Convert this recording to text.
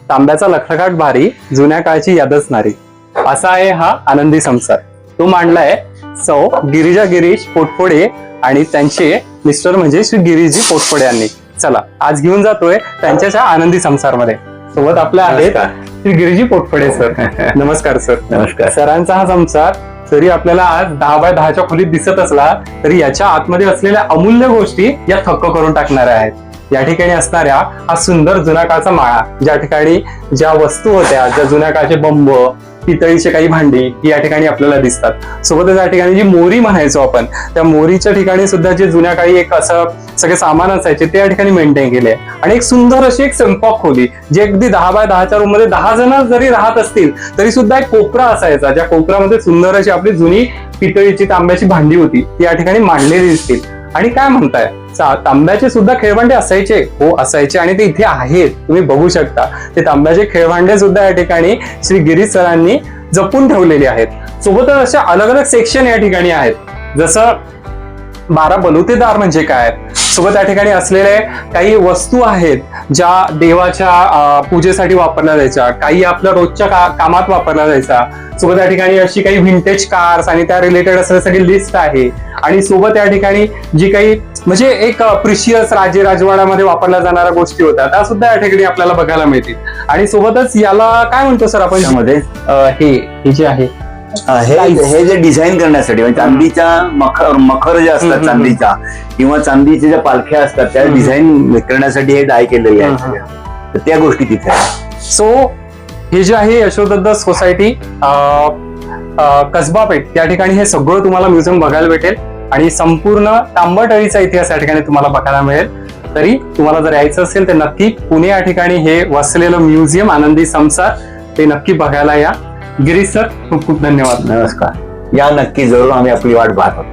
तांब्याचा लखलखाट भारी, जुन्या काळची यादच नारी, असा आहे हा आनंदी संसार. तो मांडलाय सौ गिरिजा गिरीश पोटफोडे आणि त्यांचे मिस्टर म्हणजे श्री गिरीजी पोटफोडे यांनी. चला आज घेऊन जातोय त्यांच्या आनंदी संसारमध्ये. सोबत आपल्या आहेत श्री गिरीजी पोटफोडे सर. नमस्कार सर. नमस्कार. सरांचा हा संसार जरी आपल्याला आज 10x10च्या खोलीत दिसत असला तरी याच्या आतमध्ये असलेल्या अमूल्य गोष्टी या थक्क करून टाकणाऱ्या आहेत. या ठिकाणी असणाऱ्या हा सुंदर जुन्या काळचा माळा, ज्या ठिकाणी ज्या वस्तू होत्या, ज्या जुन्या काळचे बंब, पितळीचे काही भांडी या ठिकाणी आपल्याला दिसतात. सोबतच या ठिकाणी जी मोरी म्हणायचो आपण, त्या मोरीच्या ठिकाणी सुद्धा जे जुन्या काळी एक असं सगळे सामान असायचे ते या ठिकाणी मेंटेन केले. आणि एक सुंदर अशी एक स्वयंपाक खोली, जी अगदी 10x10च्या रूम मध्ये 10 जण जरी राहत असतील तरी सुद्धा एक कोपरा असायचा, ज्या कोपऱ्यामध्ये सुंदर अशी आपली जुनी पितळीची तांब्याची भांडी होती ती या ठिकाणी मांडलेली दिसतील. आणि काय म्हणताय, तांब्याचे सुद्धा खेळभांडे असायचे? हो असायचे, आणि ते इथे आहेत, तुम्ही बघू शकता. ते तांब्याचे खेळभांडे सुद्धा या ठिकाणी श्री गिरीश सरांनी जपून ठेवलेले आहेत. सोबतच अशा अलग अलग सेक्शन या ठिकाणी आहेत, जसं 12 बलुतेदार म्हणजे काय, सोबत या ठिकाणी असलेले काही वस्तू आहेत ज्या देवाच्या पूजेसाठी वापरल्या जायच्या, काही आपल्या रोजच्या कामात वापरल्या जायच्या. सोबत या ठिकाणी अशी काही व्हिंटेज कार्स आणि त्या रिलेटेड असलेली सगळी लिस्ट आहे. आणि सोबत या ठिकाणी जी काही म्हणजे एक प्रिशियस राजे राजवाड्यामध्ये वापरल्या जाणाऱ्या गोष्टी होत्या त्या सुद्धा या ठिकाणी आपल्याला बघायला मिळतील. आणि सोबतच याला काय म्हणतो सर आपण त्यामध्ये हे जे आहे हे जे डिझाईन करण्यासाठी म्हणजे चांदीच्या मखर जे असतात चांदीच्या किंवा चांदीच्या ज्या पालख्या असतात त्या डिझाईन करण्यासाठी हे डाय केलेले आहे. तर त्या गोष्टी तिथे आहेत. सो हे जे आहे यशोदत्त सोसायटी कसबा पेठ त्या ठिकाणी हे सगळं तुम्हाला म्युझियम बघायला भेटेल. आणि संपूर्ण तांबटळीचा इतिहास या ठिकाणी तुम्हाला बघायला मिळेल. तरी तुम्हाला जर यायचं असेल तर नक्की पुणे या ठिकाणी हे वसलेलं म्युझियम आनंदी संसार ते नक्की बघायला या. गिरीश सर खूप खूप धन्यवाद. नमस्कार. या नक्की जरूर, आम्ही आपली वाट पाहतो.